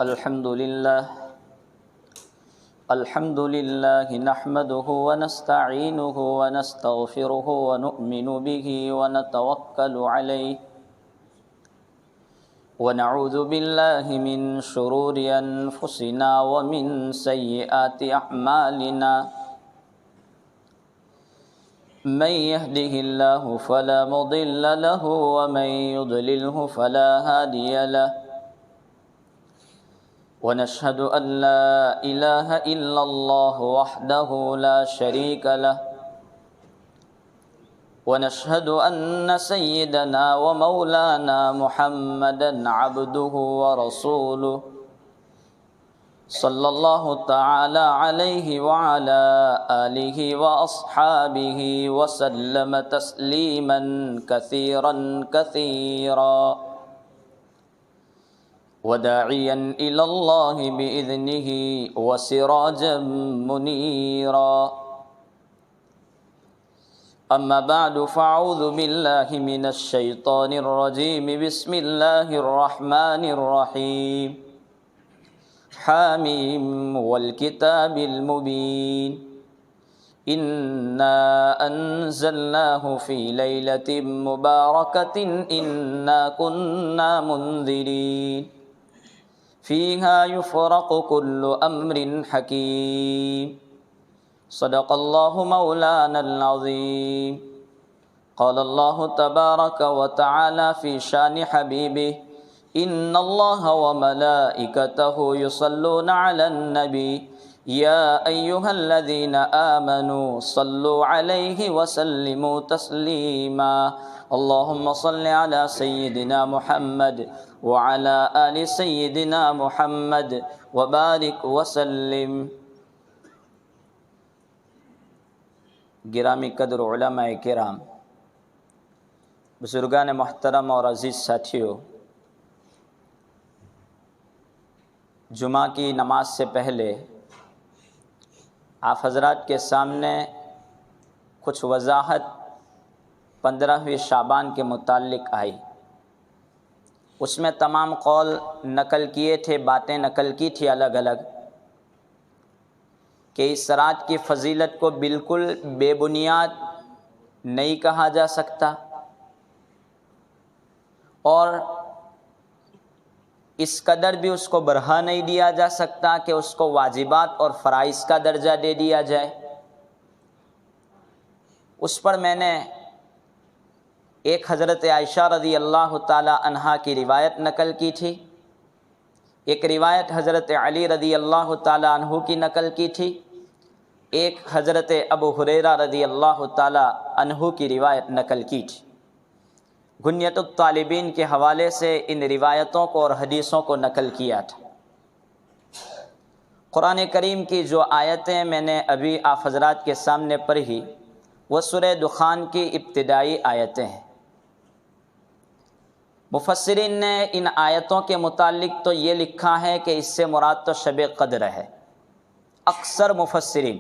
الحمد لله نحمده ونستعينه ونستغفره ونؤمن به ونتوكل عليه ونعوذ بالله من شرور أنفسنا ومن سيئات أعمالنا من يهده الله فلا مضل له ومن يضلله فلا هادي له ونشهد أن لا إله إلا الله وحده لا شريك له ونشهد أن سيدنا ومولانا محمدا عبده ورسوله صلى الله تعالى عليه وعلى آله وأصحابه وسلم تسليما كثيرا كثيرا وداعيا إلى الله بإذنه وسراجا منيرا أما بعد فأعوذ بالله من الشيطان الرجيم بسم الله الرحمن الرحيم حاميم والكتاب المبين إنا أنزلناه في ليلة مباركة إنا كنا منذرين فيها يفرق كل أمر حكيم صدق الله مولانا العظيم قال الله تبارك وتعالى في شان حبيبه إن الله وملائكته يصلون على النبي يا أيها الذين آمنوا صلوا عليه وسلموا تسليما اللهم صل على سيدنا محمد وعلى آل سيدنا محمد وبارك وسلم. گرامی قدر علماء کرام، بزرگان محترم اور عزیز ساتھیوں، جمعہ کی نماز سے پہلے آپ حضرات کے سامنے کچھ وضاحت 15ویں شعبان کے متعلق آئی. اس میں تمام قول نقل کیے تھے، باتیں نقل کی تھی الگ الگ، کہ اس رات کی فضیلت کو بالکل بے بنیاد نہیں کہا جا سکتا، اور اس قدر بھی اس کو بڑھا نہیں دیا جا سکتا کہ اس کو واجبات اور فرائض کا درجہ دے دیا جائے. اس پر میں نے ایک حضرت عائشہ رضی اللہ تعالی عنہا کی روایت نقل کی تھی، ایک روایت حضرت علی رضی اللہ تعالی عنہ کی نقل کی تھی، ایک حضرت ابو ہریرہ رضی اللہ تعالی عنہ کی روایت نقل کی تھی. غنیۃ الطالبین کے حوالے سے ان روایتوں کو اور حدیثوں کو نقل کیا تھا. قرآن کریم کی جو آیتیں میں نے ابھی آپ حضرات کے سامنے پڑھی وہ سورہ دخان کی ابتدائی آیتیں ہیں. مفسرین نے ان آیتوں کے متعلق تو یہ لکھا ہے کہ اس سے مراد تو شب قدر ہے. اکثر مفسرین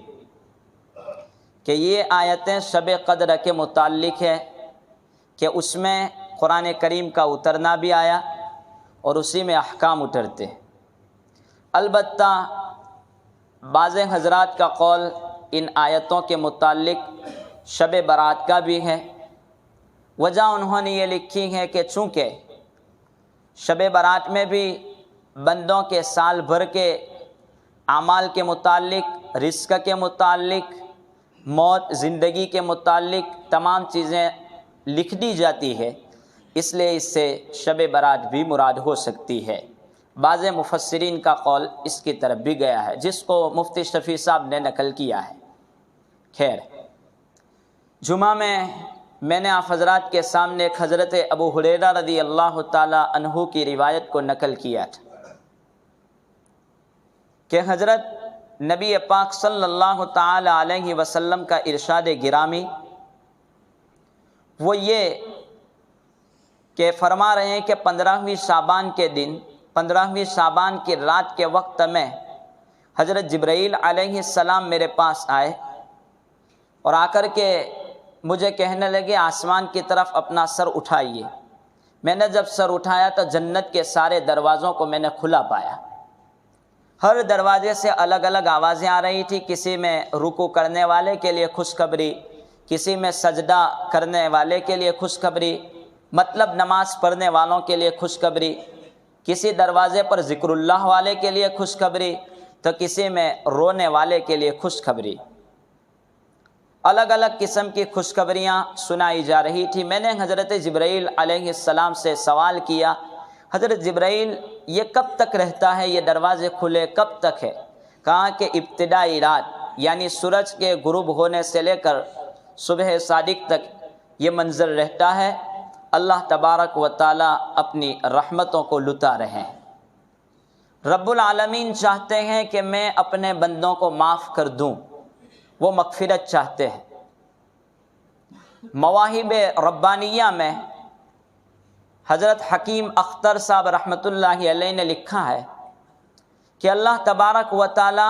کہ یہ آیتیں شب قدر کے متعلق ہے، کہ اس میں قرآن کریم کا اترنا بھی آیا اور اسی میں احکام اترتے. البتہ بعض حضرات کا قول ان آیتوں کے متعلق شب برات کا بھی ہے. وجہ انہوں نے یہ لکھی ہے کہ چونکہ شب برات میں بھی بندوں کے سال بھر کے اعمال کے متعلق، رزق کے متعلق، موت زندگی کے متعلق تمام چیزیں لکھ دی جاتی ہے، اس لیے اس سے شب برات بھی مراد ہو سکتی ہے. بعض مفسرین کا قول اس کی طرف بھی گیا ہے، جس کو مفتی شفیع صاحب نے نقل کیا ہے. خیر، جمعہ میں نے آپ حضرات کے سامنے ایک حضرت ابو ہریرہ رضی اللہ تعالی عنہ کی روایت کو نقل کیا تھا کہ حضرت نبی پاک صلی اللہ تعالی علیہ وسلم کا ارشاد گرامی وہ یہ کہ فرما رہے ہیں کہ 15ویں شعبان کے دن، 15ویں شعبان کی رات کے وقت میں حضرت جبرائیل علیہ السلام میرے پاس آئے اور آ کر کے مجھے کہنے لگے آسمان کی طرف اپنا سر اٹھائیے. میں نے جب سر اٹھایا تو جنت کے سارے دروازوں کو میں نے کھلا پایا. ہر دروازے سے الگ الگ آوازیں آ رہی تھی، کسی میں رکوع کرنے والے کے لیے خوشخبری، کسی میں سجدہ کرنے والے کے لیے خوشخبری، مطلب نماز پڑھنے والوں کے لیے خوشخبری، کسی دروازے پر ذکر اللہ والے کے لیے خوشخبری، تو کسی میں رونے والے کے لیے خوشخبری۔ الگ الگ قسم کی خوشخبریاں سنائی جا رہی تھی۔ میں نے حضرت جبرائیل علیہ السلام سے سوال کیا، حضرت جبرائیل یہ کب تک رہتا ہے، یہ دروازے کھلے کب تک ہے؟ کہا کہ ابتدائی رات یعنی سورج کے غروب ہونے سے لے کر صبح صادق تک یہ منظر رہتا ہے۔ اللہ تبارک و تعالی اپنی رحمتوں کو لٹا رہے ہیں۔ رب العالمین چاہتے ہیں کہ میں اپنے بندوں کو معاف کر دوں، وہ مغفرت چاہتے ہیں۔ مواہب ربانیہ میں حضرت حکیم اختر صاحب رحمۃ اللہ علیہ نے لکھا ہے کہ اللہ تبارک و تعالی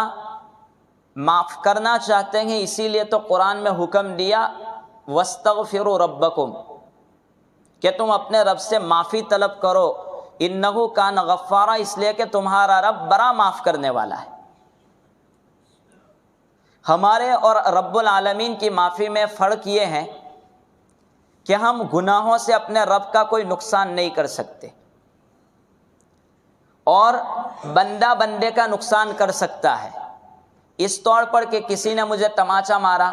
معاف کرنا چاہتے ہیں، اسی لیے تو قرآن میں حکم دیا وَاسْتَغْفِرُوا رَبَّكُمْ، کہ تم اپنے رب سے معافی طلب کرو، انہو کان غفارا، اس لیے کہ تمہارا رب بڑا معاف کرنے والا ہے۔ ہمارے اور رب العالمین کی معافی میں فرق یہ ہے کہ ہم گناہوں سے اپنے رب کا کوئی نقصان نہیں کر سکتے، اور بندہ بندے کا نقصان کر سکتا ہے، اس طور پر کہ کسی نے مجھے تماچا مارا،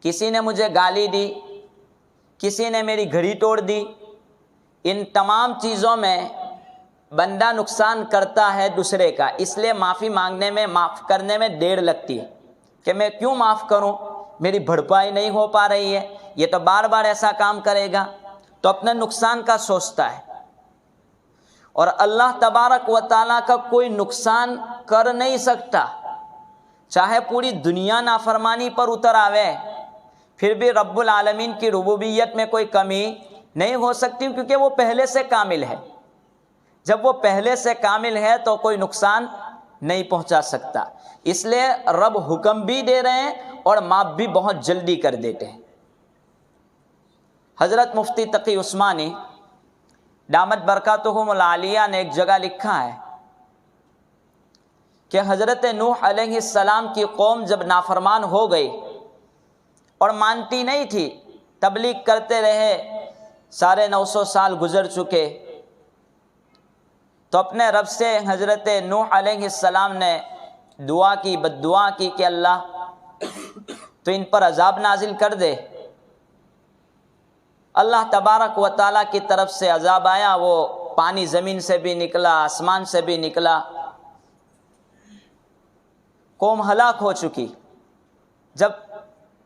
کسی نے مجھے گالی دی، کسی نے میری گھڑی توڑ دی، ان تمام چیزوں میں بندہ نقصان کرتا ہے دوسرے کا، اس لیے معافی مانگنے میں، معاف کرنے میں دیر لگتی ہے کہ میں کیوں معاف کروں، میری بھرپائی نہیں ہو پا رہی ہے، یہ تو بار بار ایسا کام کرے گا، تو اپنے نقصان کا سوچتا ہے۔ اور اللہ تبارک و تعالیٰ کا کوئی نقصان کر نہیں سکتا، چاہے پوری دنیا نافرمانی پر اتر آوے، پھر بھی رب العالمین کی ربوبیت میں کوئی کمی نہیں ہو سکتی، کیونکہ وہ پہلے سے کامل ہے۔ جب وہ پہلے سے کامل ہے تو کوئی نقصان نہیں پہنچا سکتا، اس لیے رب حکم بھی دے رہے ہیں اور معاف بھی بہت جلدی کر دیتے ہیں۔ حضرت مفتی تقی عثمانی دامت برکاتہم العالیہ نے ایک جگہ لکھا ہے کہ حضرت نوح علیہ السلام کی قوم جب نافرمان ہو گئی اور مانتی نہیں تھی، تبلیغ کرتے رہے، 950 سال گزر چکے، تو اپنے رب سے حضرت نوح علیہ السلام نے دعا کی، بد دعا کی کہ اللہ تو ان پر عذاب نازل کر دے۔ اللہ تبارک و تعالیٰ کی طرف سے عذاب آیا، وہ پانی زمین سے بھی نکلا، آسمان سے بھی نکلا، قوم ہلاک ہو چکی۔ جب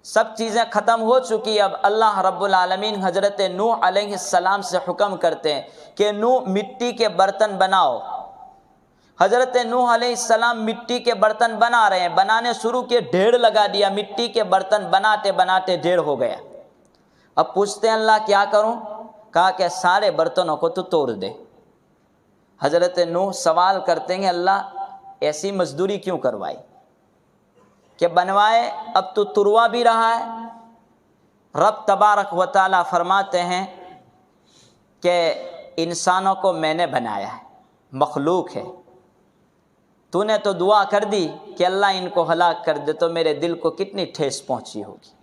سب چیزیں ختم ہو چکی، اب اللہ رب العالمین حضرت نوح علیہ السلام سے حکم کرتے ہیں کہ نوح مٹی کے برتن بناؤ۔ حضرت نوح علیہ السلام مٹی کے برتن بنا رہے ہیں، بنانے شروع کیے، ڈھیر لگا دیا، مٹی کے برتن بناتے بناتے ڈھیر ہو گیا۔ اب پوچھتے ہیں اللہ کیا کروں؟ کہا کہ سارے برتنوں کو تو توڑ دے۔ حضرت نوح سوال کرتے ہیں اللہ ایسی مزدوری کیوں کروائی کہ بنوائے، اب تو تروا بھی رہا ہے۔ رب تبارک و تعالیٰ فرماتے ہیں کہ انسانوں کو میں نے بنایا ہے، مخلوق ہے، تو نے تو دعا کر دی کہ اللہ ان کو ہلاک کر دے، تو میرے دل کو کتنی ٹھیس پہنچی ہوگی۔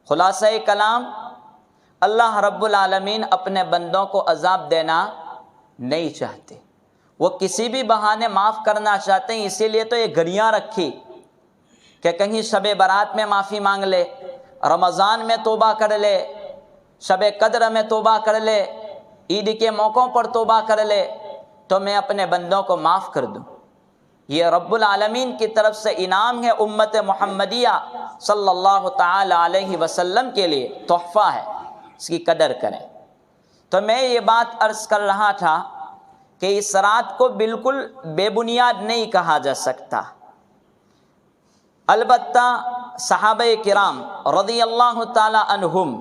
خلاصہ کلام، اللہ رب العالمین اپنے بندوں کو عذاب دینا نہیں چاہتے، وہ کسی بھی بہانے معاف کرنا چاہتے ہیں، اسی لیے تو یہ گھڑیاں رکھی کہ کہیں شب برات میں معافی مانگ لے، رمضان میں توبہ کر لے، شب قدر میں توبہ کر لے، عید کے موقعوں پر توبہ کر لے تو میں اپنے بندوں کو معاف کر دوں۔ یہ رب العالمین کی طرف سے انعام ہے، امت محمدیہ صلی اللہ تعالی علیہ وسلم کے لیے تحفہ ہے، اس کی قدر کریں۔ تو میں یہ بات عرض کر رہا تھا کہ اس رات کو بالکل بے بنیاد نہیں کہا جا سکتا، البتہ صحابہ کرام رضی اللہ تعالی عنہم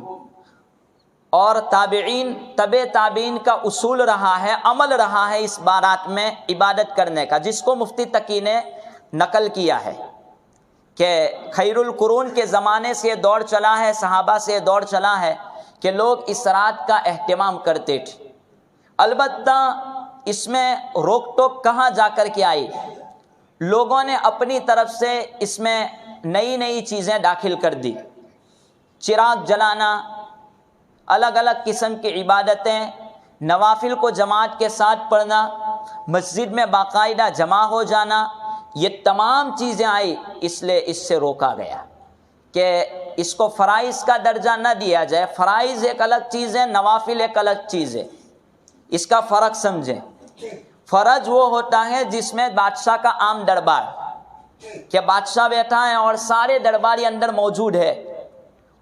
اور تابعین، تبع تابعین کا اصول رہا ہے، عمل رہا ہے اس بارات میں عبادت کرنے کا، جس کو مفتی تقی نے نقل کیا ہے کہ خیر القرون کے زمانے سے یہ دور چلا ہے، صحابہ سے یہ دور چلا ہے کہ لوگ اس رات کا اہتمام کرتے تھے۔ البتہ اس میں روک ٹوک کہاں جا کر کے آئی؟ لوگوں نے اپنی طرف سے اس میں نئی نئی چیزیں داخل کر دی، چراغ جلانا، الگ الگ قسم کی عبادتیں، نوافل کو جماعت کے ساتھ پڑھنا، مسجد میں باقاعدہ جمع ہو جانا، یہ تمام چیزیں آئی، اس لیے اس سے روکا گیا کہ اس کو فرائض کا درجہ نہ دیا جائے۔ فرائض ایک الگ چیز ہے، نوافل ایک الگ چیز ہے، اس کا فرق سمجھیں۔ فرض وہ ہوتا ہے جس میں بادشاہ کا عام دربار، کہ بادشاہ بیٹھا ہے اور سارے درباری اندر موجود ہے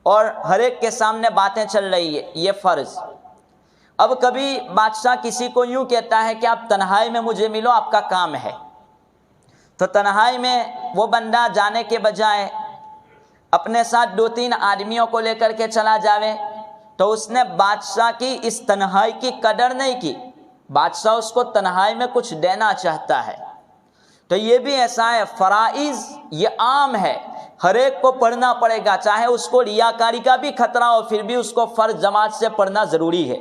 اور ہر ایک کے سامنے باتیں چل رہی ہے، یہ فرض۔ اب کبھی بادشاہ کسی کو یوں کہتا ہے کہ آپ تنہائی میں مجھے ملو، آپ کا کام ہے، تو تنہائی میں وہ بندہ جانے کے بجائے اپنے ساتھ 2-3 آدمیوں کو لے کر کے چلا جاوے، تو اس نے بادشاہ کی اس تنہائی کی قدر نہیں کی، بادشاہ اس کو تنہائی میں کچھ دینا چاہتا ہے۔ تو یہ بھی ایسا ہے، فرائض یہ عام ہے، ہر ایک کو پڑھنا پڑے گا، چاہے اس کو ریاکاری کا بھی خطرہ ہو، پھر بھی اس کو فرض جماعت سے پڑھنا ضروری ہے۔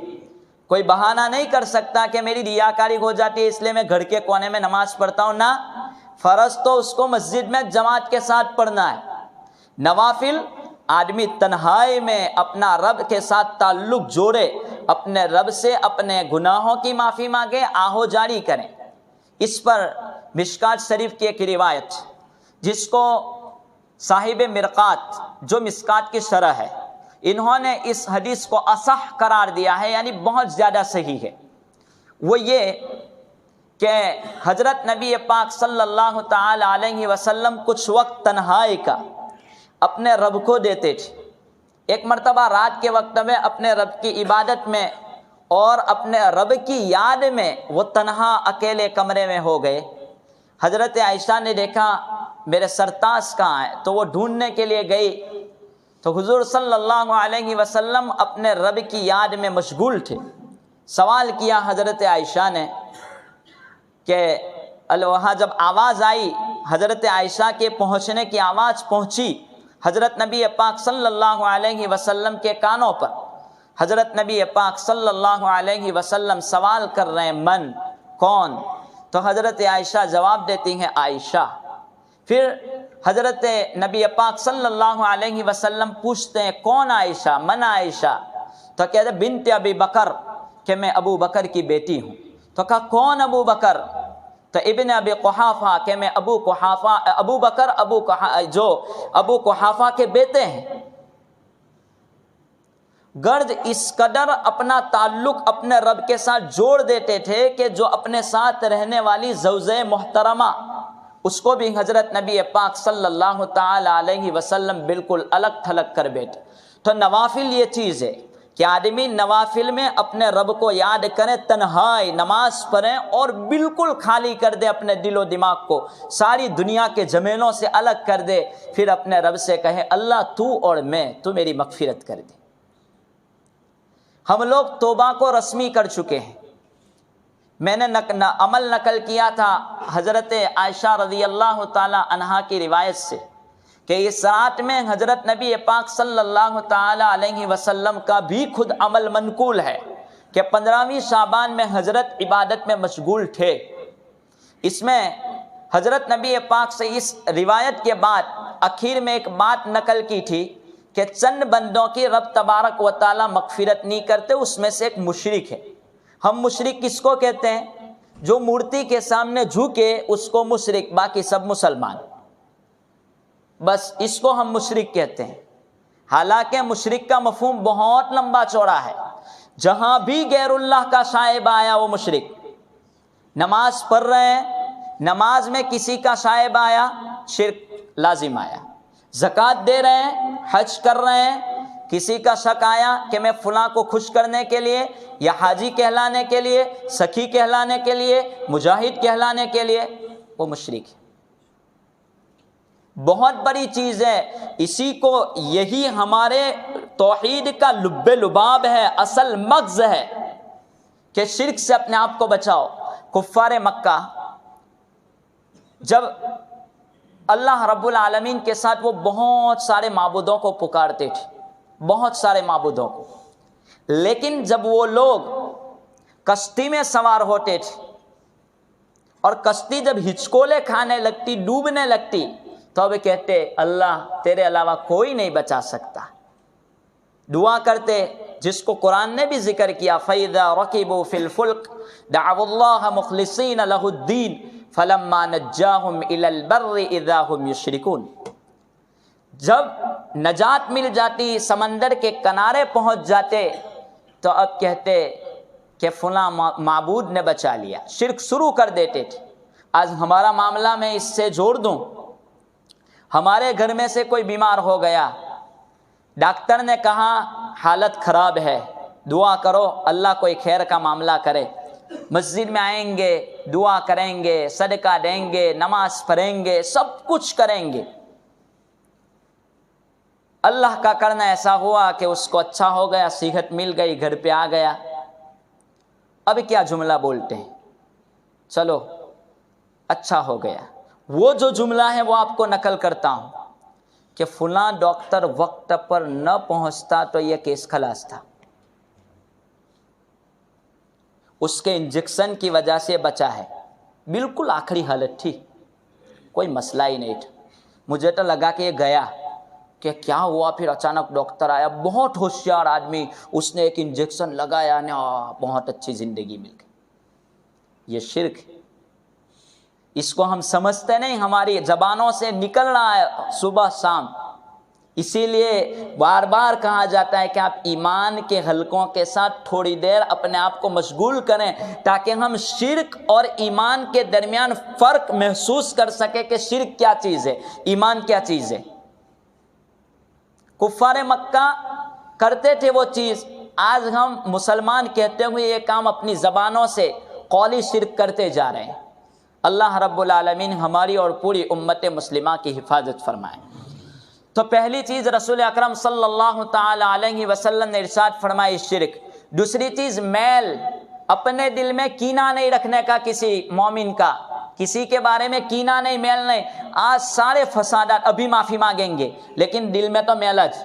کوئی بہانہ نہیں کر سکتا کہ میری ریاکاری ہو جاتی ہے اس لیے میں گھر کے کونے میں نماز پڑھتا ہوں، نہ، فرض تو اس کو مسجد میں جماعت کے ساتھ پڑھنا ہے۔ نوافل آدمی تنہائی میں اپنا رب کے ساتھ تعلق جوڑے، اپنے رب سے اپنے گناہوں کی معافی مانگے، آہو جاری کریں۔ اس پر مشکات شریف کی ایک روایت جس کو صاحب مرقات، جو مشکات کی شرح ہے، انہوں نے اس حدیث کو اصح قرار دیا ہے، یعنی بہت زیادہ صحیح ہے۔ وہ یہ کہ حضرت نبی پاک صلی اللہ تعالی علیہ وسلم کچھ وقت تنہائی کا اپنے رب کو دیتے تھے۔ ایک مرتبہ رات کے وقت میں اپنے رب کی عبادت میں اور اپنے رب کی یاد میں وہ تنہا اکیلے کمرے میں ہو گئے۔ حضرت عائشہ نے دیکھا میرے سرتاج کہاں ہے، تو وہ ڈھونڈنے کے لیے گئی، تو حضور صلی اللہ علیہ وسلم اپنے رب کی یاد میں مشغول تھے۔ سوال کیا حضرت عائشہ نے کہ وہاں جب آواز آئی، حضرت عائشہ کے پہنچنے کی آواز پہنچی حضرت نبی پاک صلی اللہ علیہ وسلم کے کانوں پر، حضرت نبی پاک صلی اللہ علیہ وسلم سوال کر رہے ہیں، من، کون؟ تو حضرت عائشہ جواب دیتی ہیں، عائشہ۔ پھر حضرت نبی پاک صلی اللہ علیہ وسلم پوچھتے ہیں، کون عائشہ؟ من عائشہ؟ تو کہتے بنت ابی بکر، کہ میں ابو بکر کی بیٹی ہوں۔ تو کہا کون ابو بکر؟ تو ابن ابی قحافہ، کہ میں ابو بکر جو ابو قحافہ کے بیٹے ہیں۔ گرد اس قدر اپنا تعلق اپنے رب کے ساتھ جوڑ دیتے تھے کہ جو اپنے ساتھ رہنے والی زوجہ محترمہ، اس کو بھی حضرت نبی پاک صلی اللہ تعالی علیہ وسلم بالکل الگ تھلگ کر بیٹھے۔ تو نوافل یہ چیز ہے کہ آدمی نوافل میں اپنے رب کو یاد کرے، تنہائی نماز پڑھیں اور بالکل خالی کر دے اپنے دل و دماغ کو، ساری دنیا کے جھمیلوں سے الگ کر دے، پھر اپنے رب سے کہے، اللہ تو اور میں، تو میری مغفرت کر دے۔ ہم لوگ توبہ کو رسمی کر چکے ہیں۔ میں نے عمل نقل کیا تھا حضرت عائشہ رضی اللہ تعالی عنہا کی روایت سے کہ اس رات میں حضرت نبی پاک صلی اللہ تعالی علیہ وسلم کا بھی خود عمل منقول ہے کہ 15ویں شعبان میں حضرت عبادت میں مشغول تھے۔ اس میں حضرت نبی پاک سے اس روایت کے بعد اخیر میں ایک بات نقل کی تھی کہ چند بندوں کی رب تبارک و تعالی مغفرت نہیں کرتے، اس میں سے ایک مشرک ہے۔ ہم مشرک کس کو کہتے ہیں؟ جو مورتی کے سامنے جھکے اس کو مشرک، باقی سب مسلمان، بس اس کو ہم مشرک کہتے ہیں۔ حالانکہ مشرک کا مفہوم بہت لمبا چوڑا ہے، جہاں بھی غیر اللہ کا شائبہ آیا وہ مشرک۔ نماز پڑھ رہے ہیں، نماز میں کسی کا شائبہ آیا، شرک لازم آیا۔ زکوٰۃ دے رہے ہیں، حج کر رہے ہیں، کسی کا شک آیا کہ میں فلاں کو خوش کرنے کے لیے یا حاجی کہلانے کے لیے، سخی کہلانے کے لیے، مجاہد کہلانے کے لیے، وہ مشرک ہے۔ بہت بڑی چیز ہے، اسی کو، یہی ہمارے توحید کا لب لباب ہے، اصل مغز ہے کہ شرک سے اپنے آپ کو بچاؤ۔ کفار مکہ جب اللہ رب العالمین کے ساتھ وہ بہت سارے معبودوں کو پکارتے تھے، بہت سارے معبودوں کو، لیکن جب وہ لوگ کشتی میں سوار ہوتے تھے اور کشتی جب ہچکولے کھانے لگتی، ڈوبنے لگتی، تو اب کہتے اللہ تیرے علاوہ کوئی نہیں بچا سکتا. دعا کرتے جس کو قرآن نے بھی ذکر کیا، فَإِذَا رَكِبُوا فِي الْفُلْكِ دَعَوُا اللَّهَ مُخْلِصِينَ لَهُ الدِّينَ فَلَمَّا نَجَّاهُمْ إِلَى الْبَرِّ إِذَا هُمْ يُشْرِكُونَ. جب نجات مل جاتی، سمندر کے کنارے پہنچ جاتے، تو اب کہتے کہ فلاں معبود نے بچا لیا، شرک شروع کر دیتے تھے. آج ہمارا معاملہ میں اس سے جوڑ دوں، ہمارے گھر میں سے کوئی بیمار ہو گیا، ڈاکٹر نے کہا حالت خراب ہے، دعا کرو اللہ کوئی خیر کا معاملہ کرے. مسجد میں آئیں گے، دعا کریں گے، صدقہ دیں گے، نماز پڑھیں گے، سب کچھ کریں گے. اللہ کا کرنا ایسا ہوا کہ اس کو اچھا ہو گیا، صحت مل گئی، گھر پہ آ گیا. اب کیا جملہ بولتے ہیں؟ چلو اچھا ہو گیا. وہ جو جملہ ہے وہ آپ کو نقل کرتا ہوں کہ فلاں ڈاکٹر وقت پر نہ پہنچتا تو یہ کیس خلاص تھا، اس کے انجیکشن کی وجہ سے بچا ہے. بالکل آخری حالت تھی، کوئی مسئلہ ہی نہیں تھا. مجھے تو لگا کہ یہ گیا، کہ کیا ہوا؟ پھر اچانک ڈاکٹر آیا، بہت ہوشیار آدمی، اس نے ایک انجیکشن لگایا، بہت اچھی زندگی مل گئی. یہ شرک ہے، اس کو ہم سمجھتے نہیں، ہماری زبانوں سے نکل رہا ہے صبح شام. اسی لیے بار بار کہا جاتا ہے کہ آپ ایمان کے حلقوں کے ساتھ تھوڑی دیر اپنے آپ کو مشغول کریں، تاکہ ہم شرک اور ایمان کے درمیان فرق محسوس کر سکیں کہ شرک کیا چیز ہے، ایمان کیا چیز ہے. کفار مکہ کرتے تھے وہ چیز، آج ہم مسلمان کہتے ہوئے یہ کام اپنی زبانوں سے قولی شرک کرتے جا رہے ہیں. اللہ رب العالمین ہماری اور پوری امت مسلمہ کی حفاظت فرمائے. تو پہلی چیز رسول اکرم صلی اللہ تعالی علیہ وسلم نے ارشاد فرمائی شرک. دوسری چیز میل، اپنے دل میں کینہ نہیں رکھنے کا کسی مومن کا، کسی کے بارے میں کینہ نہیں، میل نہیں. آج سارے فسادات، ابھی معافی مانگیں گے لیکن دل میں تو میلج،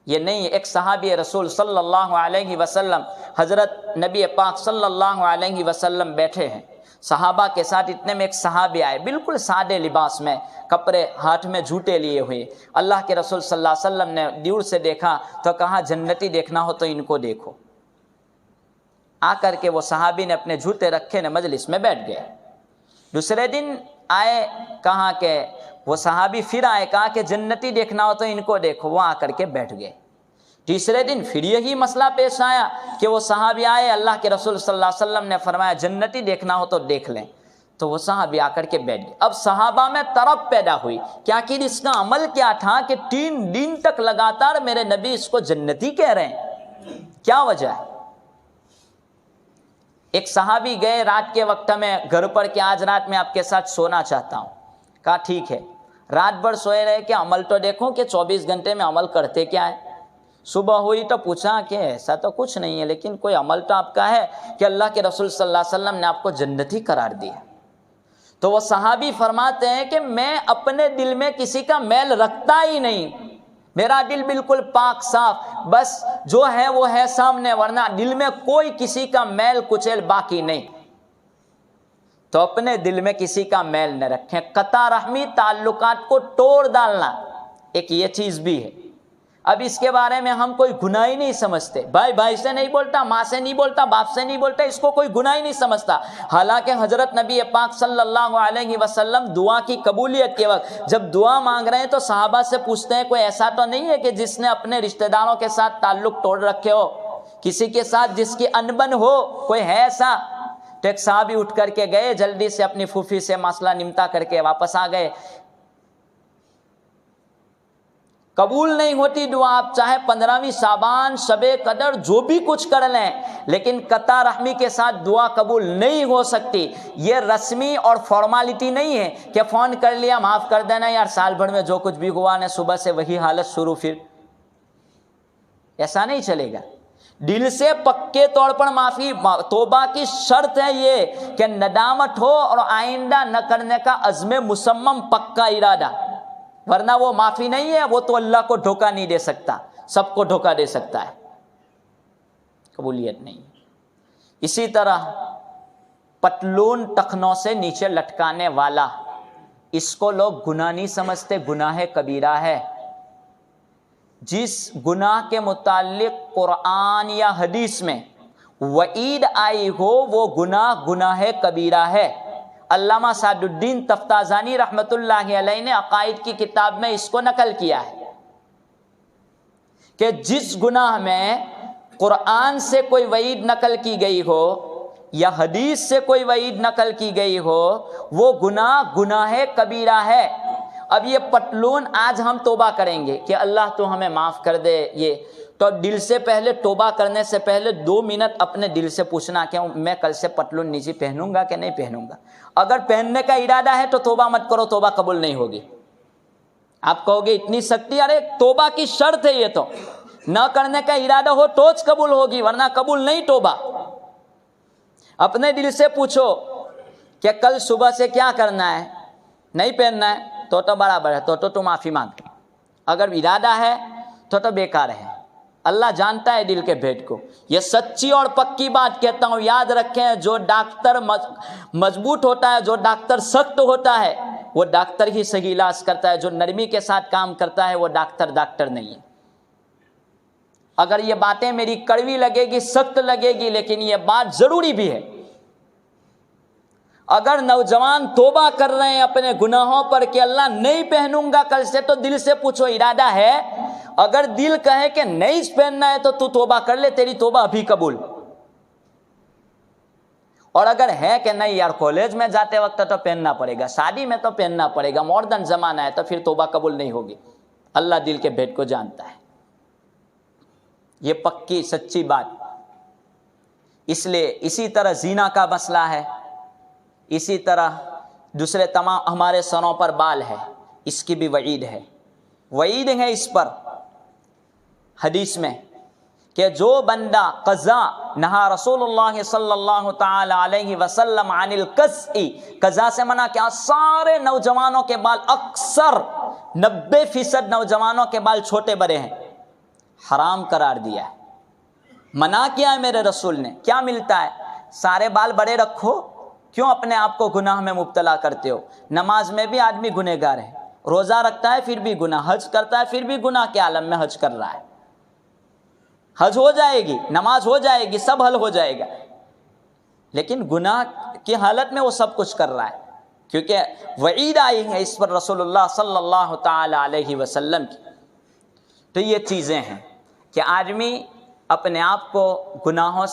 یہ نہیں. ایک صحابی رسول صلی اللہ علیہ وسلم، حضرت نبی پاک صلی اللہ علیہ وسلم بیٹھے ہیں صحابہ کے ساتھ، اتنے میں ایک صحابی آئے بالکل سادے لباس میں، کپڑے ہاتھ میں جھوٹے لیے ہوئے. اللہ کے رسول صلی اللہ علیہ وسلم نے دور سے دیکھا تو کہا جنتی دیکھنا ہو تو ان کو دیکھو. آ کر کے وہ صحابی نے اپنے جوتے رکھے، نے مجلس میں بیٹھ گئے. دوسرے دن آئے، کہا کہ وہ صحابی پھر آئے، کہا کہ جنتی دیکھنا ہو تو ان کو دیکھو، وہ آ کر کے بیٹھ گئے. تیسرے دن پھر یہی مسئلہ پیش آیا کہ وہ صحابی آئے، اللہ کے رسول صلی اللہ علیہ وسلم نے فرمایا جنتی دیکھنا ہو تو دیکھ لیں، تو وہ صحابی آ کر کے بیٹھ گئے. اب صحابہ میں طرب پیدا ہوئی کہ آخر اس کا عمل کیا تھا کہ 3 دن تک لگاتار میرے نبی اس کو جنتی کہہ رہے ہیں، کیا وجہ ہے؟ ایک صحابی گئے رات کے وقت میں گھر پر کہ آج رات میں آپ کے ساتھ سونا چاہتا ہوں. کہا ٹھیک ہے. رات بھر سوئے رہے کہ عمل تو دیکھو کہ 24 گھنٹے میں عمل کرتے کیا ہے. صبح ہوئی تو پوچھا کہ ایسا تو کچھ نہیں ہے، لیکن کوئی عمل تو آپ کا ہے کہ اللہ کے رسول صلی اللہ علیہ وسلم نے آپ کو جنتی قرار دیا. تو وہ صحابی فرماتے ہیں کہ میں اپنے دل میں کسی کا میل رکھتا ہی نہیں، میرا دل بالکل پاک صاف، بس جو ہے وہ ہے سامنے، ورنہ دل میں کوئی کسی کا میل کچیل باقی نہیں. تو اپنے دل میں کسی کا میل نہ رکھیں. قطع رحمی، تعلقات کو توڑ ڈالنا، ایک یہ چیز بھی ہے. اب اس کے بارے میں ہم کوئی گناہ ہی نہیں سمجھتے. بھائی بھائی سے نہیں بولتا، ماں سے نہیں بولتا، باپ سے نہیں بولتا، اس کو کوئی گناہ ہی نہیں سمجھتا. حالانکہ حضرت نبی پاک صلی اللہ علیہ وسلم دعا کی قبولیت کے وقت جب دعا مانگ رہے ہیں تو صحابہ سے پوچھتے ہیں کوئی ایسا تو نہیں ہے کہ جس نے اپنے رشتہ داروں کے ساتھ تعلق توڑ رکھے ہو، کسی کے ساتھ جس کی انبن ہو، کوئی ہے ایسا؟ تو ایک صحابی اٹھ کر کے گئے، جلدی سے اپنی پھوپھی سے مسئلہ نمٹا کر کے واپس آ گئے. قبول نہیں ہوتی دعا، آپ چاہے 15ویں شعبان، شب قدر، جو بھی کچھ کر لیں، لیکن قطع رحمی کے ساتھ دعا قبول نہیں ہو سکتی. یہ رسمی اور فارمالٹی نہیں ہے کہ فون کر لیا معاف کر دینا یار، سال بھر میں جو کچھ بھی ہوا نے صبح سے وہی حالت شروع، پھر ایسا نہیں چلے گا. دل سے پکے طور پر معافی، توبہ کی شرط ہے یہ کہ ندامت ہو اور آئندہ نہ کرنے کا عزم مصمم، پکا ارادہ، ورنہ وہ معافی نہیں ہے. وہ تو اللہ کو دھوکہ نہیں دے سکتا، سب کو دھوکہ دے سکتا ہے، قبولیت نہیں. اسی طرح پتلون ٹخنوں سے نیچے لٹکانے والا، اس کو لوگ گناہ نہیں سمجھتے، گناہ کبیرہ ہے۔ جس گناہ کے متعلق قرآن یا حدیث میں وعید آئی ہو وہ گناہ کبیرہ ہے۔ علامہ سعد الدین تفتازانی رحمۃ اللہ علیہ نے عقائد کی کتاب میں اس کو نقل کیا ہے کہ جس گناہ میں قرآن سے کوئی وعید نقل کی گئی ہو یا حدیث سے کوئی وعید نقل کی گئی ہو وہ گناہ کبیرہ ہے۔ اب یہ پتلون آج ہم توبہ کریں گے کہ اللہ تو ہمیں معاف کر دے، یہ تو دل سے پہلے توبہ کرنے سے پہلے 2 منٹ اپنے دل سے پوچھنا کہ میں کل سے پتلون نیچے پہنوں گا کہ نہیں پہنوں گا۔ اگر پہننے کا ارادہ ہے تو توبہ مت کرو، توبہ قبول نہیں ہوگی۔ آپ کہو گے اتنی سختی، ارے توبہ کی شرط ہے یہ، تو نہ کرنے کا ارادہ ہو تو قبول ہوگی ورنہ قبول نہیں توبہ۔ اپنے دل سے پوچھو کہ کل صبح سے کیا کرنا ہے، نہیں پہننا ہے تو برابر ہے، تو معافی مانگ۔ اگر ارادہ ہے تو بیکار ہے۔ اللہ جانتا ہے دل کے بھید کو۔ یہ سچی اور پکی بات کہتا ہوں، یاد رکھیں، جو ڈاکٹر مضبوط ہوتا ہے، جو ڈاکٹر سخت ہوتا ہے وہ ڈاکٹر ہی صحیح علاج کرتا ہے، جو نرمی کے ساتھ کام کرتا ہے وہ ڈاکٹر نہیں ہے۔ اگر یہ باتیں میری کڑوی لگے گی، سخت لگے گی، لیکن یہ بات ضروری بھی ہے۔ اگر نوجوان توبہ کر رہے ہیں اپنے گناہوں پر کہ اللہ نہیں پہنوں گا کل سے، تو دل سے پوچھو ارادہ ہے؟ اگر دل کہے کہ نہیں پہننا ہے تو توبہ کر لے، تیری توبہ ابھی قبول۔ اور اگر ہے کہ نہیں یار کالج میں جاتے وقت تو پہننا پڑے گا، شادی میں تو پہننا پڑے گا، ماڈرن زمانہ ہے، تو پھر توبہ قبول نہیں ہوگی۔ اللہ دل کے بھید کو جانتا ہے۔ یہ پکی سچی بات۔ اس لیے اسی طرح زنا کا مسئلہ ہے، اسی طرح دوسرے تمام ہمارے سروں پر بال ہے، اس کی بھی وعید ہے اس پر حدیث میں کہ جو بندہ قضا نہا رسول اللہ صلی اللہ تعالی علیہ وسلم عن القزء، قضا سے منع کیا، سارے نوجوانوں کے بال، اکثر 90% نوجوانوں کے بال چھوٹے بڑے ہیں، حرام قرار دیا ہے، منع کیا ہے میرے رسول نے۔ کیا ملتا ہے؟ سارے بال بڑے رکھو، کیوں اپنے آپ کو گناہ میں مبتلا کرتے ہو؟ نماز میں بھی آدمی گنہگار ہے، روزہ رکھتا ہے پھر بھی گناہ، حج کرتا ہے پھر بھی گناہ کے عالم میں حج کر رہا ہے۔ حج ہو جائے گی، نماز ہو جائے گی، سب حل ہو جائے گا، لیکن گناہ کی حالت میں وہ سب کچھ کر رہا ہے، کیونکہ وعید آئی ہے اس پر رسول اللہ صلی اللہ تعالی علیہ وسلم کی۔ تو یہ چیزیں ہیں کہ آدمی اپنے آپ کو گناہوں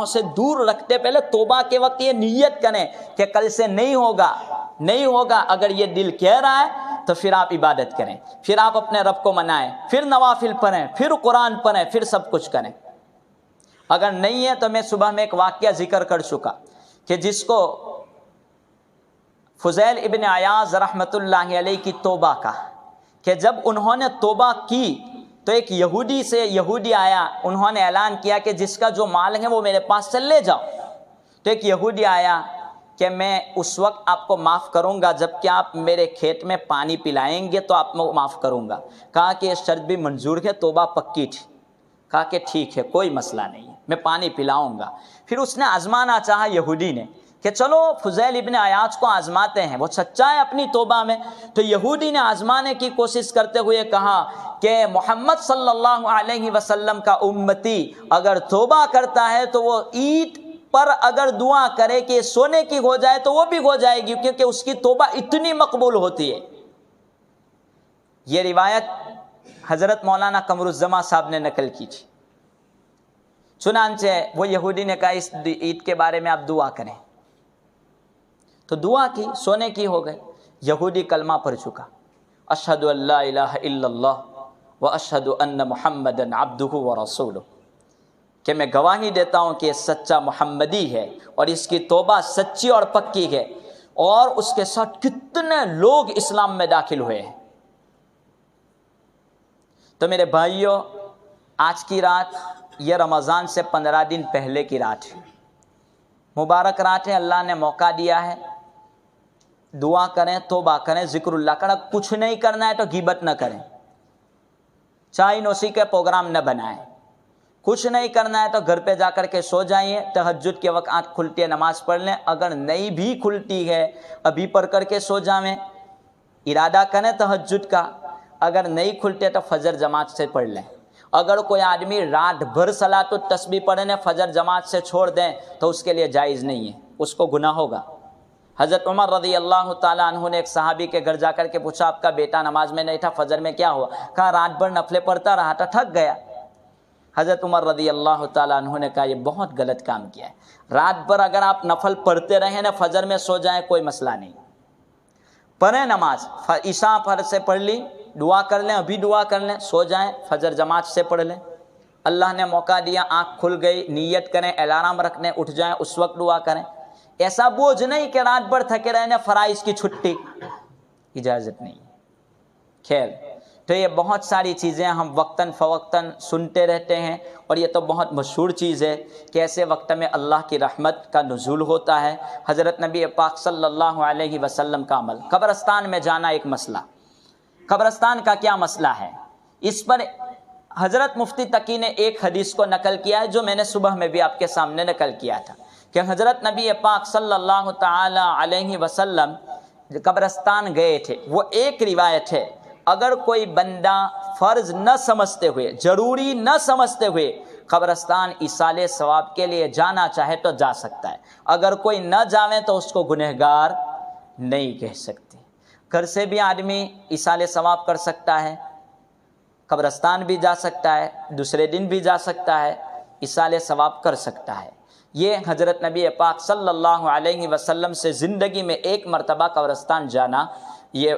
سے دور رکھتے پہلے توبہ کے وقت یہ نیت کریں کہ کل سے نہیں ہوگا۔ اگر یہ دل کہہ رہا ہے تو پھر آپ عبادت کریں، پھر آپ اپنے رب کو منائیں، پھر نوافل پڑھیں، پھر قرآن پڑھیں، پھر سب کچھ کریں۔ اگر نہیں ہے تو میں صبح میں ایک واقعہ ذکر کر چکا کہ جس کو فضیل ابن عیاض رحمۃ اللہ علیہ کی توبہ کا، کہ جب انہوں نے توبہ کی تو ایک یہودی آیا، انہوں نے اعلان کیا کہ جس کا جو مال ہے وہ میرے پاس سے لے جاؤ۔ تو ایک یہودی آیا کہ میں اس وقت آپ کو معاف کروں گا جب کہ آپ میرے کھیت میں پانی پلائیں گے تو آپ کو معاف کروں گا۔ کہا کہ یہ شرط بھی منظور ہے، توبہ پکی تھی۔ کہا کہ ٹھیک ہے، کوئی مسئلہ نہیں ہے، میں پانی پلاؤں گا۔ پھر اس نے آزمانا چاہا یہودی نے کہ چلو فضیل ابن عیاض کو آزماتے ہیں، وہ سچا ہے اپنی توبہ میں۔ تو یہودی نے آزمانے کی کوشش کرتے ہوئے کہا کہ محمد صلی اللہ علیہ وسلم کا امتی اگر توبہ کرتا ہے تو وہ اینٹ پر اگر دعا کرے کہ سونے کی ہو جائے تو وہ بھی ہو جائے گی، کیونکہ اس کی توبہ اتنی مقبول ہوتی ہے۔ یہ روایت حضرت مولانا قمر الزمان صاحب نے نقل کی تھی۔ چنانچہ وہ یہودی نے کہا اس عید کے بارے میں آپ دعا کریں، تو دعا کی، سونے کی ہو گئی۔ یہودی کلمہ پڑھ چکا، اشہد ان لا الہ الا اللہ واشہد ان محمدا عبدہ ورسولہ، کہ میں گواہی دیتا ہوں کہ یہ سچا محمدی ہے اور اس کی توبہ سچی اور پکی ہے۔ اور اس کے ساتھ کتنے لوگ اسلام میں داخل ہوئے ہیں۔ تو میرے بھائیوں، آج کی رات یہ رمضان سے 15 دن پہلے کی رات ہے، مبارک رات ہے، اللہ نے موقع دیا ہے۔ دعا کریں، توبہ کریں، ذکر اللہ کریں۔ کچھ نہیں کرنا ہے تو غیبت نہ کریں، چائے نوشی کے پروگرام نہ بنائیں، کچھ نہیں کرنا ہے تو گھر پہ جا کر کے سو جائیے، تہجد کے وقت آنکھ کھلتی ہے نماز پڑھ لیں، اگر نہیں بھی کھلتی ہے ابھی پڑھ کر کے سو جائیں، ارادہ کریں تہجد کا، اگر نہیں کھلتے تو فجر جماعت سے پڑھ لیں۔ اگر کوئی آدمی رات بھر صلاۃ التسبیح پڑھنے فجر جماعت سے چھوڑ دیں تو اس کے لیے جائز نہیں ہے، اس کو گناہ ہوگا۔ حضرت عمر رضی اللہ تعالیٰ عنہ نے ایک صحابی کے گھر جا کر کے پوچھا آپ کا بیٹا نماز میں نہیں تھا، فجر میں کیا ہوا؟ کہا رات بھر نفلیں پڑھتا رہا تھا، تھک گیا۔ حضرت عمر رضی اللہ تعالیٰ عنہ نے کہا یہ بہت غلط کام کیا ہے، رات بھر اگر آپ نفل پڑھتے رہیں نا فجر میں سو جائیں کوئی مسئلہ نہیں، پڑھیں نماز، عشاء فرض سے پڑھ لی، دعا کر لیں، ابھی دعا کر لیں، سو جائیں، فجر جماعت سے پڑھ لیں۔ اللہ نے موقع دیا، آنکھ کھل گئی، نیت کریں، الارم رکھنے، اٹھ جائیں، اس وقت دعا کریں۔ ایسا بوجھ نہیں کہ رات بھر تھکے رہنے فرائض کی چھٹی، اجازت نہیں۔ خیر، تو یہ بہت ساری چیزیں ہم وقتاً فوقتاً سنتے رہتے ہیں، اور یہ تو بہت مشہور چیز ہے کہ ایسے وقت میں اللہ کی رحمت کا نزول ہوتا ہے۔ حضرت نبی پاک صلی اللہ علیہ وسلم کا عمل، قبرستان میں جانا ایک مسئلہ، قبرستان کا کیا مسئلہ ہے، اس پر حضرت مفتی تقی نے ایک حدیث کو نقل کیا ہے جو میں نے صبح میں بھی آپ کے سامنے نقل کیا تھا کہ حضرت نبی پاک صلی اللہ تعالی علیہ وسلم قبرستان گئے تھے۔ وہ ایک روایت ہے، اگر کوئی بندہ فرض نہ سمجھتے ہوئے، ضروری نہ سمجھتے ہوئے قبرستان ایصال ثواب کے لیے جانا چاہے تو جا سکتا ہے، اگر کوئی نہ جاوے تو اس کو گنہگار نہیں کہہ سکتے۔ گھر سے بھی آدمی ایصال ثواب کر سکتا ہے، قبرستان بھی جا سکتا ہے، دوسرے دن بھی جا سکتا ہے، ایصال ثواب کر سکتا ہے۔ یہ حضرت نبی پاک صلی اللہ علیہ وسلم سے زندگی میں ایک مرتبہ قبرستان جانا، یہ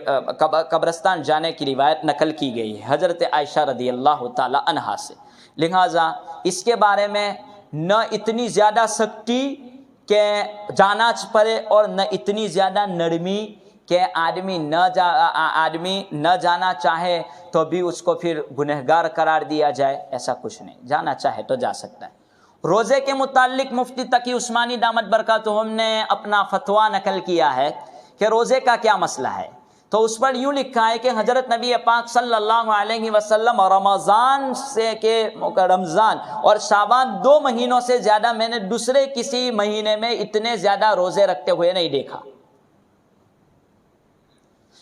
قبرستان جانے کی روایت نقل کی گئی ہے حضرت عائشہ رضی اللہ تعالی عنہا سے۔ لہٰذا اس کے بارے میں نہ اتنی زیادہ سختی کہ جانا پڑے اور نہ اتنی زیادہ نرمی کہ آدمی نہ جانا چاہے تو بھی اس کو پھر گنہگار قرار دیا جائے، ایسا کچھ نہیں، جانا چاہے تو جا سکتا ہے۔ روزے کے متعلق مفتی تقی عثمانی دامت برکاتہم نے اپنا فتویٰ نقل کیا ہے کہ روزے کا کیا مسئلہ ہے، تو اس پر یوں لکھا ہے کہ حضرت نبی پاک صلی اللہ علیہ وسلم رمضان اور شعبان 2 مہینوں سے زیادہ میں نے دوسرے کسی مہینے میں اتنے زیادہ روزے رکھتے ہوئے نہیں دیکھا۔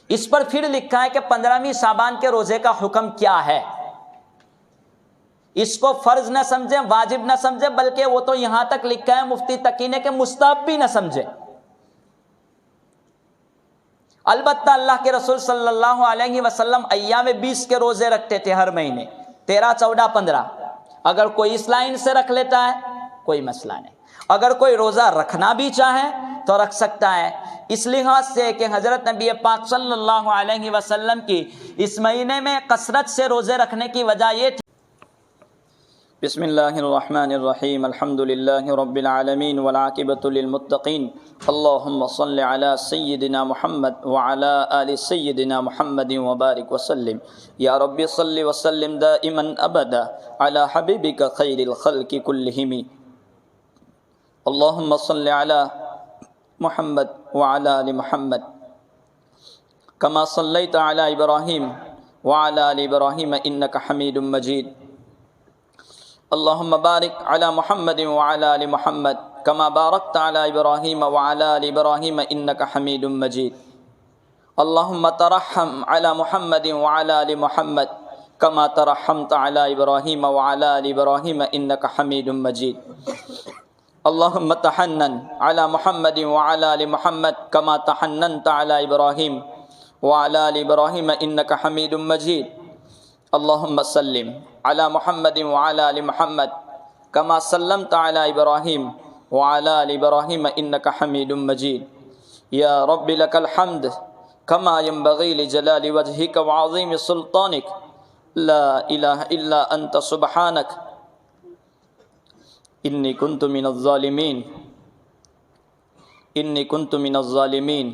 اس پر پھر لکھا ہے کہ 15ویں شعبان کے روزے کا حکم کیا ہے، اس کو فرض نہ سمجھیں، واجب نہ سمجھیں، بلکہ وہ تو یہاں تک لکھا ہے مفتی تقی نے کہ مستحب بھی نہ سمجھیں۔ البتہ اللہ کے رسول صلی اللہ علیہ وسلم ایام 20 کے روزے رکھتے تھے ہر مہینے، 13، 14، 15۔ اگر کوئی اس لائن سے رکھ لیتا ہے کوئی مسئلہ نہیں، اگر کوئی روزہ رکھنا بھی چاہے تو رکھ سکتا ہے، اس لحاظ سے کہ حضرت نبی پاک صلی اللہ علیہ وسلم کی اس مہینے میں کثرت سے روزے رکھنے کی وجہ یہ تھی۔ بسم اللہ الرحمن الرحیم، الحمد للہ رب العالمین والعاقبۃ للمتقین، اللہم صل علی سیدنا محمد وعلی آل سیدنا محمد وبارک وسلم، یا رب صل وسلم دائما ابدا علی حبیبک خیر الخلق کلہم، اللہم صل علی محمد وعلی آل محمد کما صلیت علی ابراہیم وعلی آل ابراہیم انک حمید مجید، اللہم بارک علی محمد وعلی آل محمد کما بارکت علی ابراہیم وعلی آل ابراہیم انک حمید مجید، اللہم ترحم علی محمد وعلی آل محمد کما ترحمت علی ابراہیم وعلی آل ابراہیم انک حمید مجید، اللہم تحنن علی محمد وعلی آل محمد کما تحننت علی ابراہیم وعلی آل ابراہیم انک حمید مجید، اللہم سلم علی محمد وعلی آل محمد کما سلمت علی ابراہیم وعلی آل ابراہیم انک حمید مجید، یا رب لک الحمد کما ينبغی لجلال وجہک وعظیم سلطانک، لا الہ الا انت سبحانک انی کنت من الظالمین، انی کنت من الظالمین،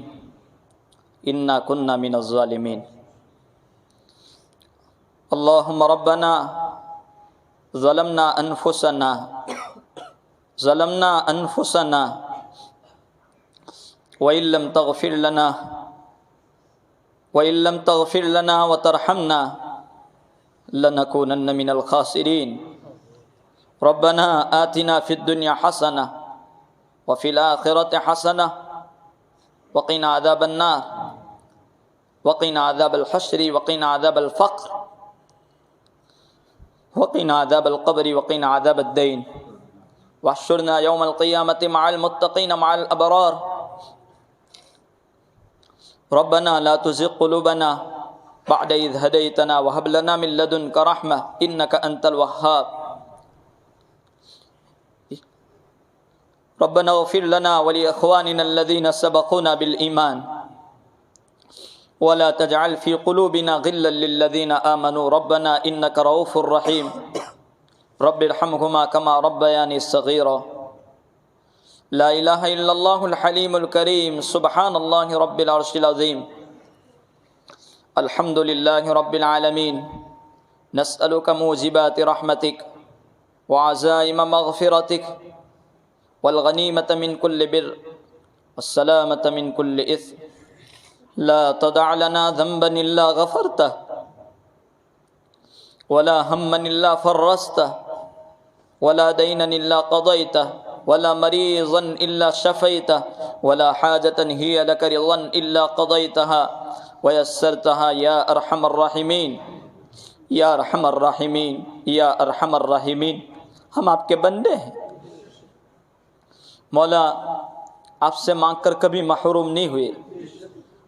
انا کننا من الظالمین۔ اللہم ربنا ظلمنا انفسنا وإن لم تغفر لنا وترحمنا لنكونن من الخاسرین، ربنا آتنا في الدنيا حسنة وفي الآخرة حسنة وقنا عذاب النار وقنا عذاب الحشر وقنا عذاب الفقر وقنا عذاب القبر وقنا عذاب الدين واحشرنا يوم القيامة مع المتقين مع الأبرار ربنا لا تزغ قلوبنا بعد إذ هديتنا وهب لنا من لدنك رحمة إنك أنت الوهاب ربنا اغفر لنا ولإخواننا الذين سبقونا بالإيمان ولا تجعل في قلوبنا غلا للذين آمنوا ربنا إنك رؤوف رحيم رب ارحمهما كما ربياني صغيرا لا إله إلا الله الحليم الكريم سبحان الله رب العرش العظيم الحمد لله رب العالمين نسألك موجبات رحمتك وعزائم مغفرتك والغنيمة من كل بر والسلامة من كل إثم لا تدع لنا ذنبا إلا غفرته ولا هما إلا فرجته ولا دينا إلا قضيته ولا مريضا إلا شفيته ولا حاجة هي لك رضا إلا قضيتها ويسرتها يا أرحم الراحمين یا ارحم الراحمین یا ارحم الراحمین. ہم آپ کے بندے ہیں مولا، آپ سے مانگ کر کبھی محروم نہیں ہوئے.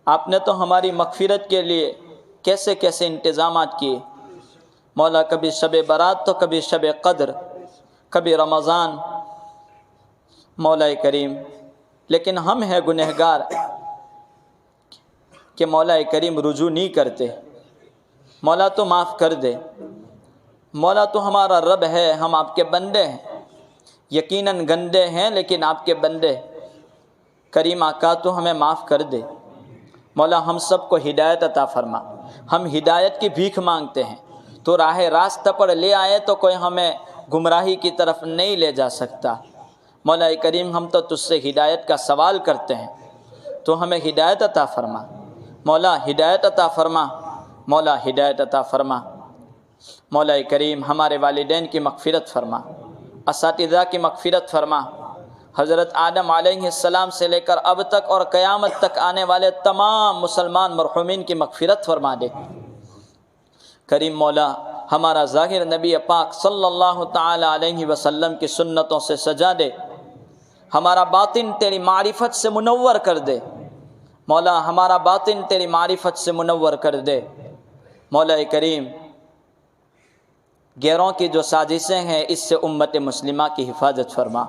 آپ نے تو ہماری مغفرت کے لیے کیسے کیسے انتظامات کیے مولا، کبھی شب برات تو کبھی شب قدر، کبھی رمضان مولا کریم. لیکن ہم ہیں گنہگار کہ مولا کریم رجوع نہیں کرتے. مولا تو معاف کر دے. مولا تو ہمارا رب ہے، ہم آپ کے بندے ہیں. یقیناً گندے ہیں لیکن آپ کے بندے. کریم آقا تو ہمیں معاف کر دے. مولا ہم سب کو ہدایت عطا فرما. ہم ہدایت کی بھیک مانگتے ہیں. تو راہ راستہ پر لے آئے تو کوئی ہمیں گمراہی کی طرف نہیں لے جا سکتا. مولا کریم ہم تو تجھ سے ہدایت کا سوال کرتے ہیں، تو ہمیں ہدایت عطا فرما. مولا ہدایت عطا فرما. مولا ہدایت عطا فرما. مولا کریم ہمارے والدین کی مغفرت فرما، اساتذہ کی مغفرت فرما. حضرت آدم علیہ السلام سے لے کر اب تک اور قیامت تک آنے والے تمام مسلمان مرحومین کی مغفرت فرما دے. کریم مولا ہمارا ظاہر نبی پاک صلی اللہ تعالی علیہ وسلم کی سنتوں سے سجا دے. ہمارا باطن تیری معرفت سے منور کر دے. مولا ہمارا باطن تیری معرفت سے منور کر دے. مولا کریم غیروں کی جو سازشیں ہیں اس سے امت مسلمہ کی حفاظت فرما.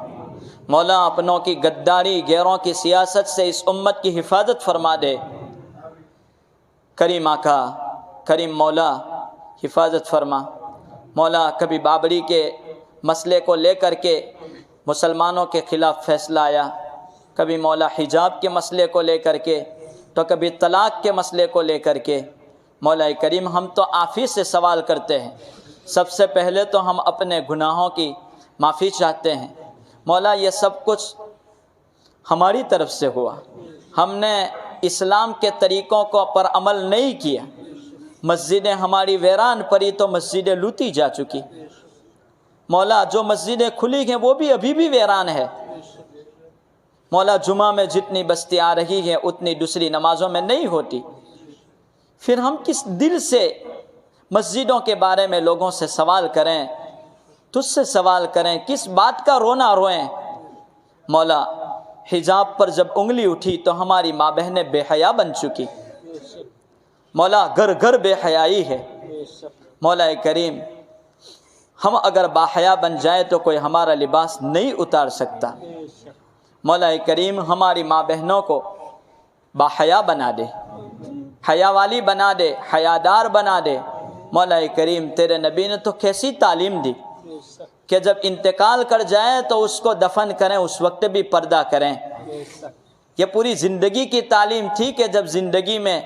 مولا اپنوں کی غداری، غیروں کی سیاست سے اس امت کی حفاظت فرما دے. کریم آقا، کریم مولا حفاظت فرما. مولا کبھی بابری کے مسئلے کو لے کر کے مسلمانوں کے خلاف فیصلہ آیا، کبھی مولا حجاب کے مسئلے کو لے کر کے، تو کبھی طلاق کے مسئلے کو لے کر کے. مولا کریم ہم تو آپ ہی سے سوال کرتے ہیں. سب سے پہلے تو ہم اپنے گناہوں کی معافی چاہتے ہیں. مولا یہ سب کچھ ہماری طرف سے ہوا. ہم نے اسلام کے طریقوں کو پر عمل نہیں کیا. مسجدیں ہماری ویران پڑی تو مسجدیں لوٹی جا چکی. مولا جو مسجدیں کھلی ہیں وہ بھی ابھی بھی ویران ہے. مولا جمعہ میں جتنی بستی آ رہی ہے اتنی دوسری نمازوں میں نہیں ہوتی. پھر ہم کس دل سے مسجدوں کے بارے میں لوگوں سے سوال کریں، تجھ سے سوال کریں، کس بات کا رونا روئیں. مولا حجاب پر جب انگلی اٹھی تو ہماری ماں بہنیں بے حیا بن چکی. مولا گھر گھر بے حیائی ہے. مولا کریم ہم اگر باحیا بن جائیں تو کوئی ہمارا لباس نہیں اتار سکتا. مولا کریم ہماری ماں بہنوں کو باحیا بنا دے، حیا والی بنا دے، حیادار بنا دے. مولا کریم تیرے نبی نے تو کیسی تعلیم دی کہ جب انتقال کر جائیں تو اس کو دفن کریں، اس وقت بھی پردہ کریں. یہ پوری زندگی کی تعلیم تھی کہ جب زندگی میں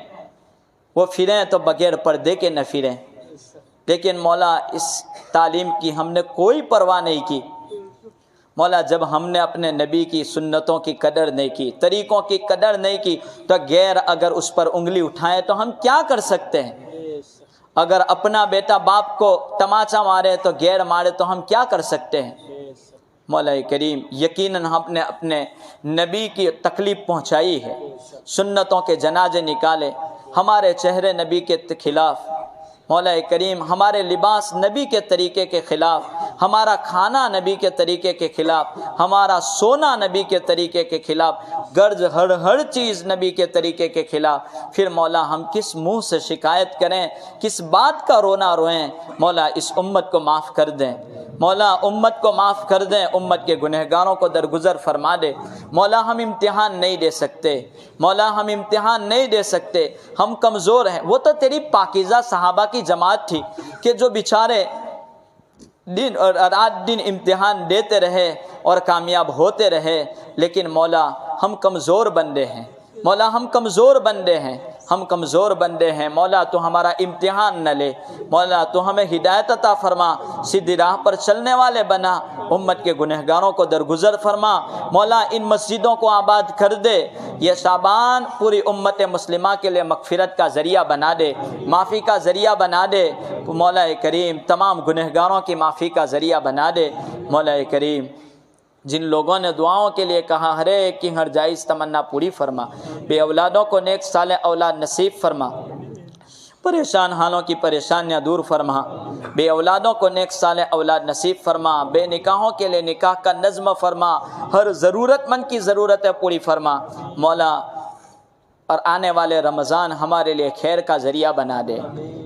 وہ پھریں تو بغیر پردے کے نہ پھریں. لیکن مولا اس تعلیم کی ہم نے کوئی پرواہ نہیں کی. مولا جب ہم نے اپنے نبی کی سنتوں کی قدر نہیں کی، طریقوں کی قدر نہیں کی، تو غیر اگر اس پر انگلی اٹھائیں تو ہم کیا کر سکتے ہیں. اگر اپنا بیٹا باپ کو تماچا مارے تو غیر مارے تو ہم کیا کر سکتے ہیں؟ مولا کریم یقیناً ہم نے اپنے نبی کی تکلیف پہنچائی ہے، سنتوں کے جنازے نکالے، ہمارے چہرے نبی کے خلاف، مولا کریم ہمارے لباس نبی کے طریقے کے خلاف، ہمارا کھانا نبی کے طریقے کے خلاف، ہمارا سونا نبی کے طریقے کے خلاف، غرض ہر چیز نبی کے طریقے کے خلاف، پھر مولا ہم کس منہ سے شکایت کریں، کس بات کا رونا روئیں؟ مولا اس امت کو معاف کر دیں، مولا امت کو معاف کر دیں، امت کے گنہگاروں کو درگزر فرما دے۔ مولا ہم امتحان نہیں دے سکتے، مولا ہم امتحان نہیں دے سکتے، ہم کمزور ہیں۔ وہ تو تیری پاکیزہ صحابہ کی جماعت تھی کہ جو بیچارے دن اور رات دن امتحان دیتے رہے اور کامیاب ہوتے رہے، لیکن مولا ہم کمزور بندے ہیں، مولا ہم کمزور بندے ہیں، ہم کمزور بندے ہیں۔ مولا تو ہمارا امتحان نہ لے، مولا تو ہمیں ہدایت عطا فرما، سیدھی راہ پر چلنے والے بنا، امت کے گنہگاروں کو درگزر فرما۔ مولا ان مسجدوں کو آباد کر دے، یہ شعبان پوری امت مسلمہ کے لیے مغفرت کا ذریعہ بنا دے، معافی کا ذریعہ بنا دے، مولا کریم تمام گنہگاروں کی معافی کا ذریعہ بنا دے۔ مولا کریم جن لوگوں نے دعاؤں کے لیے کہا، ہر ایک کی ہر جائز تمنا پوری فرما، بے اولادوں کو نیک صالح اولاد نصیب فرما، پریشان حالوں کی پریشانیاں دور فرما، بے اولادوں کو نیک صالح اولاد نصیب فرما، بے نکاحوں کے لیے نکاح کا نظم فرما، ہر ضرورت مند کی ضرورتیں پوری فرما۔ مولا اور آنے والے رمضان ہمارے لیے خیر کا ذریعہ بنا دے،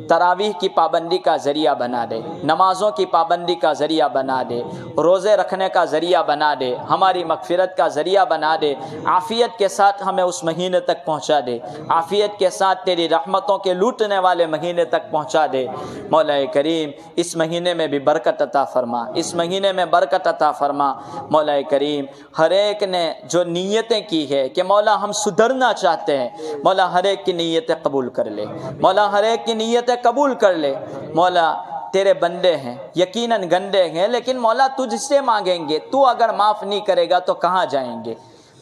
تراویح کی پابندی کا ذریعہ بنا دے، نمازوں کی پابندی کا ذریعہ بنا دے، روزے رکھنے کا ذریعہ بنا دے، ہماری مغفرت کا ذریعہ بنا دے، عافیت کے ساتھ ہمیں اس مہینے تک پہنچا دے، عافیت کے ساتھ تیری رحمتوں کے لوٹنے والے مہینے تک پہنچا دے۔ مولا کریم اس مہینے میں بھی برکت عطا فرما، اس مہینے میں برکت عطا فرما۔ مولا کریم ہر ایک نے جو نیتیں کی ہے کہ مولا ہم سدھرنا چاہتے ہیں، مولا ہر ایک کی نیتیں قبول کر لے، مولا ہر ایک کی نیتیں قبول کر لے۔ مولا تیرے بندے ہیں، یقیناً گندے ہیں، لیکن مولا تجھ سے مانگیں گے، تو اگر معاف نہیں کرے گا تو کہاں جائیں گے؟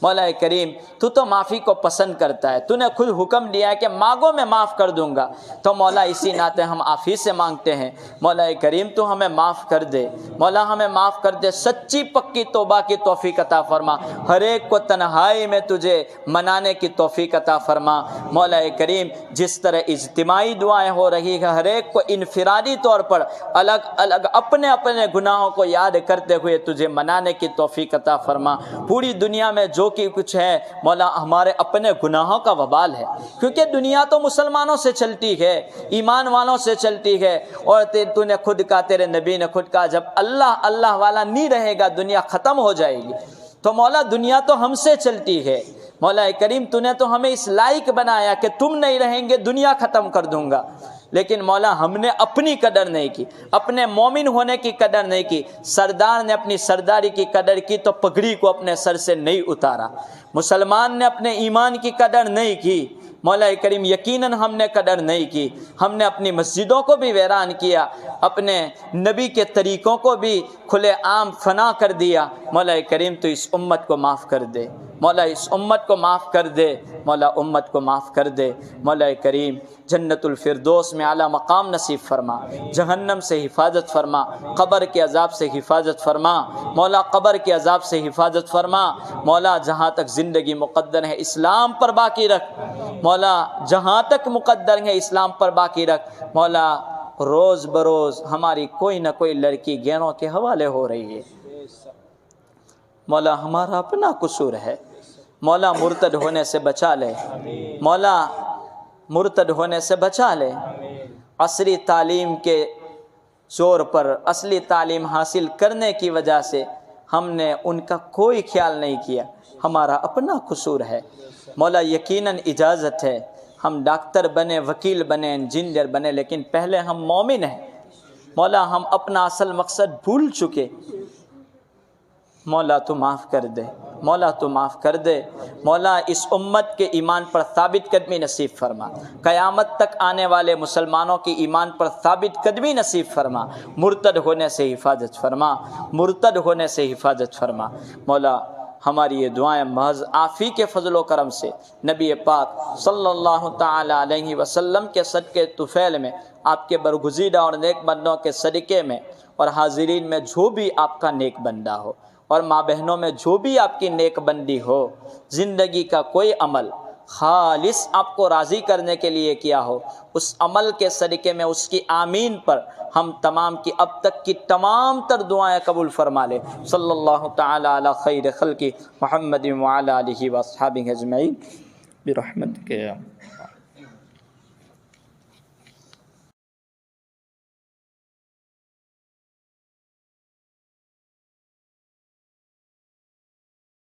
مولا کریم تو معافی کو پسند کرتا ہے، تو نے خود حکم دیا ہے کہ مانگو میں معاف کر دوں گا، تو مولا اسی ناطے ہم آپ ہی سے مانگتے ہیں۔ مولا کریم تو ہمیں معاف کر دے، مولا ہمیں معاف کر دے، سچی پکی توبہ کی توفیق عطا فرما، ہر ایک کو تنہائی میں تجھے منانے کی توفیق عطا فرما۔ مولا کریم جس طرح اجتماعی دعائیں ہو رہی ہیں، ہر ایک کو انفرادی طور پر الگ الگ اپنے اپنے گناہوں کو یاد کرتے ہوئے تجھے منانے کی توفیق عطا فرما۔ پوری دنیا میں جو کہ کچھ ہے مولا ہمارے اپنے گناہوں کا وبال ہے، کیونکہ دنیا تو مسلمانوں سے چلتی ہے، ایمان والوں سے چلتی ہے، اور تو نے خود کہا، تیرے نبی نے خود کہا، جب اللہ والا نہیں رہے گا دنیا ختم ہو جائے گی۔ تو مولا دنیا تو ہم سے چلتی ہے، مولا کریم تو نے تو ہمیں اس لائق بنایا کہ تم نہیں رہیں گے دنیا ختم کر دوں گا، لیکن مولا ہم نے اپنی قدر نہیں کی، اپنے مومن ہونے کی قدر نہیں کی۔ سردار نے اپنی سرداری کی قدر کی تو پگڑی کو اپنے سر سے نہیں اتارا، مسلمان نے اپنے ایمان کی قدر نہیں کی، مولا کریم یقیناً ہم نے قدر نہیں کی، ہم نے اپنی مسجدوں کو بھی ویران کیا، اپنے نبی کے طریقوں کو بھی کھلے عام فنا کر دیا۔ مولا کریم تو اس امت کو معاف کر دے، مولا اس امت کو معاف کر دے، مولا امت کو معاف کر دے۔ مولا کریم جنت الفردوس میں اعلیٰ مقام نصیب فرما، جہنم سے حفاظت فرما، قبر کے عذاب سے حفاظت فرما، مولا قبر کے عذاب سے حفاظت فرما۔ مولا جہاں تک زندگی مقدر ہے اسلام پر باقی رکھ، مولا جہاں تک مقدر ہے اسلام پر باقی رکھ۔ مولا روز بروز ہماری کوئی نہ کوئی لڑکی غیروں کے حوالے ہو رہی ہے، مولا ہمارا اپنا قصور ہے، مولا مرتد ہونے سے بچا لے، مولا مرتد ہونے سے بچا لے۔ عصری تعلیم کے زور پر، اصلی تعلیم حاصل کرنے کی وجہ سے ہم نے ان کا کوئی خیال نہیں کیا، ہمارا اپنا قصور ہے۔ مولا یقیناً اجازت ہے ہم ڈاکٹر بنے، وکیل بنے، انجینئر بنے، لیکن پہلے ہم مومن ہیں۔ مولا ہم اپنا اصل مقصد بھول چکے، مولا تو معاف کر دے، مولا تو معاف کر دے۔ مولا اس امت کے ایمان پر ثابت قدمی نصیب فرما، قیامت تک آنے والے مسلمانوں کی ایمان پر ثابت قدمی نصیب فرما، مرتد ہونے سے حفاظت فرما، مرتد ہونے سے حفاظت فرما۔ مولا ہماری یہ دعائیں محض آپ ہی کے فضل و کرم سے نبی پاک صلی اللہ تعالی علیہ وسلم کے صدقے طفیل میں، آپ کے برگزیدہ اور نیک بندوں کے صدقے میں، اور حاضرین میں جو بھی آپ کا نیک بندہ ہو اور ماں بہنوں میں جو بھی آپ کی نیک بندی ہو، زندگی کا کوئی عمل خالص آپ کو راضی کرنے کے لیے کیا ہو، اس عمل کے صدقے میں اس کی آمین پر ہم تمام کی اب تک کی تمام تر دعائیں قبول فرما لے۔ صلی اللہ تعالی علی خیر خلقی محمد وعلی آلہ واصحابہ اجمعین برحمتک یا